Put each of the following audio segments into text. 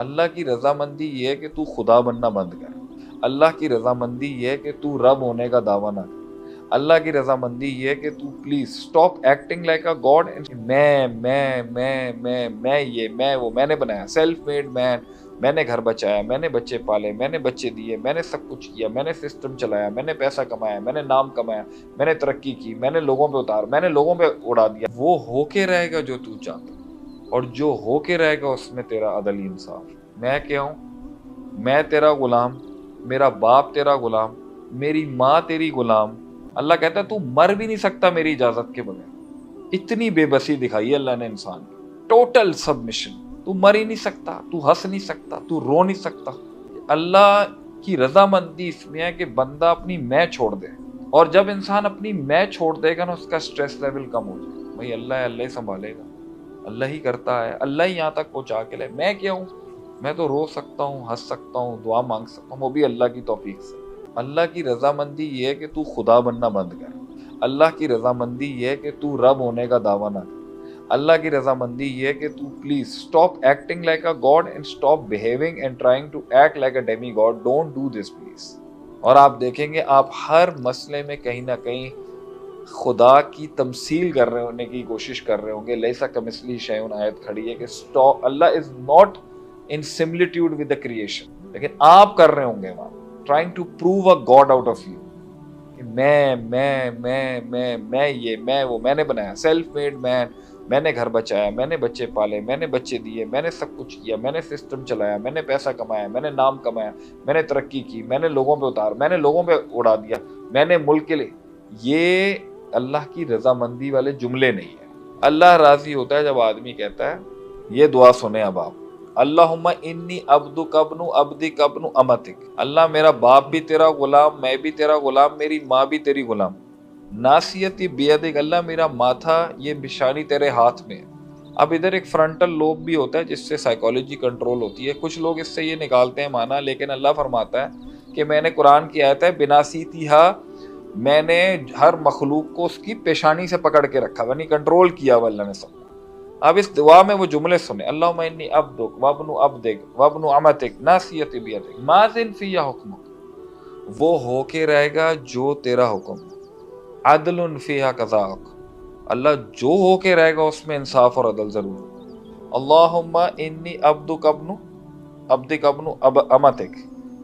اللہ کی رضامندی یہ ہے کہ تو خدا بننا بند کر. اللہ کی رضامندی یہ ہے کہ تو رب ہونے کا دعویٰ نہ کر. اللہ کی رضامندی یہ ہے کہ تو please stop acting like a God. میں یہ میں وہ میں نے بنایا سیلف میڈ مین. میں نے گھر بچایا, میں نے بچے پالے, میں نے بچے دیے, میں نے سب کچھ کیا, میں نے سسٹم چلایا, میں نے پیسہ کمایا, میں نے نام کمایا, میں نے ترقی کی, میں نے لوگوں پہ اتار, میں نے لوگوں پہ اڑا دیا. وہ ہو کے رہے گا جو تو چاہتا, اور جو ہو کے رہے گا اس میں تیرا عدل انصاف. میں کیا ہوں؟ میں تیرا غلام, میرا باپ تیرا غلام, میری ماں تیری غلام. اللہ کہتا ہے تو مر بھی نہیں سکتا میری اجازت کے بغیر. اتنی بے بسی دکھائی ہے اللہ نے انسان کی, ٹوٹل سبمشن. تو مر ہی نہیں سکتا, تو ہنس نہیں سکتا, تو رو نہیں سکتا. اللہ کی رضامندی اس میں ہے کہ بندہ اپنی میں چھوڑ دے, اور جب انسان اپنی میں چھوڑ دے گا نا اس کا سٹریس لیول کم ہو جائے. بھائی اللہ ہی سنبھالے گا, اللہ ہی کرتا ہے, اللہ ہی یہاں تک پہنچا کے لے. میں کیا ہوں؟ میں تو رو سکتا ہوں, ہنس سکتا ہوں, دعا مانگ سکتا ہوں, وہ بھی اللہ کی توفیق سے. اللہ کی رضامندی یہ ہے کہ تو خدا بننا بند کر. اللہ کی رضامندی یہ ہے کہ تو رب ہونے کا دعویٰ نہ کر. اللہ کی رضامندی یہ ہے کہ تو please stop acting like a God and stop behaving and trying to act like a demigod. Don't do this please. اور آپ دیکھیں گے آپ ہر مسئلے میں کہیں نہ کہیں خدا کی تمثیل کر رہے ہونے کی کوشش کر رہے ہوں گے. لیسا کمثلی شیء آیت کھڑی ہے کہ Allah is not in similitude with the creation. لیکن آپ کر رہے ہوں گے وہاں trying to prove a God out of you کہ میں یہ میں وہ میں نے بنایا سیلف میڈ مین. میں نے گھر بچایا, میں نے بچے پالے, میں نے بچے دیے, میں نے سب کچھ کیا, میں نے سسٹم چلایا, میں نے پیسہ کمایا, میں نے نام کمایا, میں نے ترقی کی, میں نے لوگوں پہ اتار, میں نے لوگوں پہ اڑا دیا, میں نے ملک کے لیے. یہ اللہ کی رضامندی والے جملے نہیں ہیں. اللہ راضی ہوتا ہے جب آدمی کہتا ہے, یہ دعا سنیں اب آپ, اللہم انی عبدک ابن عبدک ابن امتک. اللہ میرا باپ بھی تیرا غلام, میں بھی تیرا غلام, میری ماں بھی تیری غلام. ناصیتی بیدک, اللہ میرا ماتھا یہ نشانی تیرے ہاتھ میں ہے. اب ادھر ایک فرنٹل لوب بھی ہوتا ہے جس سے سائیکالوجی کنٹرول ہوتی ہے. کچھ لوگ اس سے یہ نکالتے ہیں معنی, لیکن اللہ فرماتا ہے کہ میں نے قرآن کی آیت ہے بناسیتھا, میں نے ہر مخلوق کو اس کی پیشانی سے پکڑ کے رکھا, یعنی کنٹرول کیا ہوا اللہ نے سب. اب اس دعا میں وہ جملے سنیں, اللہم انی عبدک وابن عبدک وابن امتک ناصیتی بیدک ماضٍ فی حکمک. وہ ہو کے رہے گا جو تیرا حکم, عدل فیہا قضاءک. اللہ جو ہو کے رہے گا اس میں انصاف اور عدل ضرور ہوگا. اللہم انی عبدک ابن عبدک ابن امتک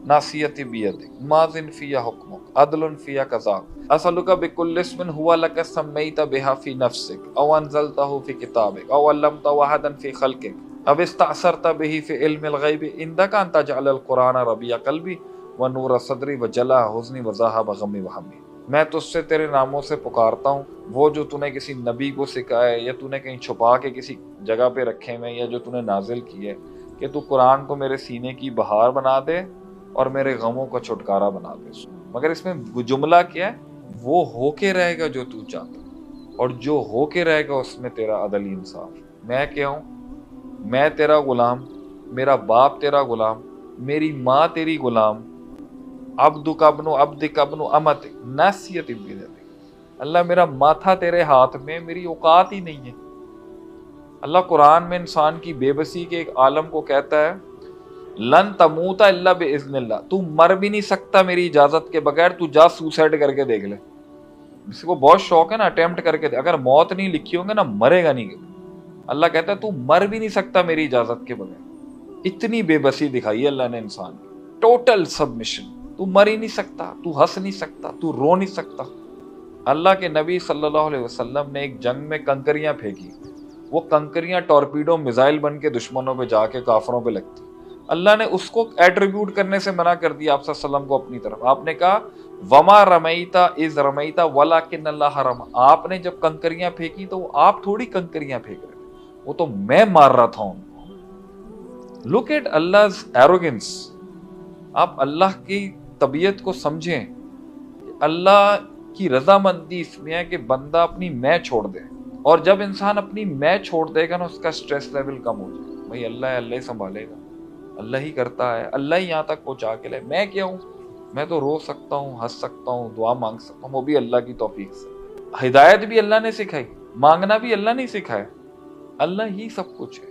ناصیتی بیدک ماضٍ فیہا حکمک عدل فیہا قضاءک. اسألک بکل اسم هو لک سمیت بہا فی نفسک او انزلتہ فی کتابک او علمتہ احدا فی خلقک او استأثرت بہ فی علم الغیب عندک ان تجعل القرآن ربیع قلبی ونور صدری وجلاء حزنی وذہاب غمی وہمی. میں تجھ سے تیرے ناموں سے پکارتا ہوں, وہ جو تو نے کسی نبی کو سکھائے یا تو نے کہیں چھپا کے کسی جگہ پہ رکھے ہوئے, یا جو تو نے نازل کیے, کہ تو قرآن کو میرے سینے کی بہار بنا دے اور میرے غموں کا چھٹکارا بنا دے. مگر اس میں جملہ کیا ہے؟ وہ ہو کے رہے گا جو تو چاہتا, اور جو ہو کے رہے گا اس میں تیرا عدل انصاف. میں کیا ہوں؟ میں تیرا غلام, میرا باپ تیرا غلام, میری ماں تیری غلام. عبدک ابن عبدک ابن امتک ناصیتی بیدک. اللہ میرا ماتھا تیرے ہاتھ میں, میری اوقات ہی نہیں ہے. اللہ قرآن میں انسان کی بے بسی کے ایک عالم کو کہتا ہے لن تموت الا باذن اللہ. تو مر بھی نہیں سکتا میری اجازت کے بغیر, تو جا سوسائڈ کر کے دیکھ لے. کسی کو بہت شوق ہے نا اٹیمپٹ کر کے, اگر موت نہیں لکھی ہوگی نا مرے گا نہیں. اللہ کہتا ہے تو مر بھی نہیں سکتا میری اجازت کے بغیر. اتنی بے بسی دکھائی ہے اللہ نے انسان کی, ٹوٹل سبمشن. تو مر ہی نہیں سکتا, تو ہنس نہیں سکتا, تو رو نہیں سکتا. اللہ کے نبی صلی اللہ علیہ وسلم نے ایک جنگ میں کنکریاں پھینکی, وہ کنکریاں ٹورپیڈو میزائل بن کے دشمنوں پہ جا کے کافروں پہ لگتی. اللہ نے اس کو ایٹریبیوٹ کرنے سے منع کر دیا آپ صلی اللہ علیہ وسلم کو اپنی طرف. آپ نے کہا وما رمیتا اذ رمیتا ولکن اللہ رمی. آپ نے جب کنکریاں پھینکی تو آپ تھوڑی کنکریاں پھینک رہے تھے, وہ تو میں مار رہا تھا ان کو. Look at Allah's arrogance. آپ اللہ کی طبیعت کو سمجھیں. اللہ کی رضامندی اس میں ہے کہ بندہ اپنی میں چھوڑ دے, اور جب انسان اپنی میں چھوڑ دے گا نا اس کا سٹریس لیول کم ہو جائے. بھائی اللہ ہی سنبھالے گا, اللہ ہی کرتا ہے, اللہ ہی یہاں تک پہنچا کے لے. میں کیا ہوں؟ میں تو رو سکتا ہوں, ہنس سکتا ہوں, دعا مانگ سکتا ہوں, وہ بھی اللہ کی توفیق سے. ہدایت بھی اللہ نے سکھائی, مانگنا بھی اللہ نے سکھایا. اللہ ہی سب کچھ ہے.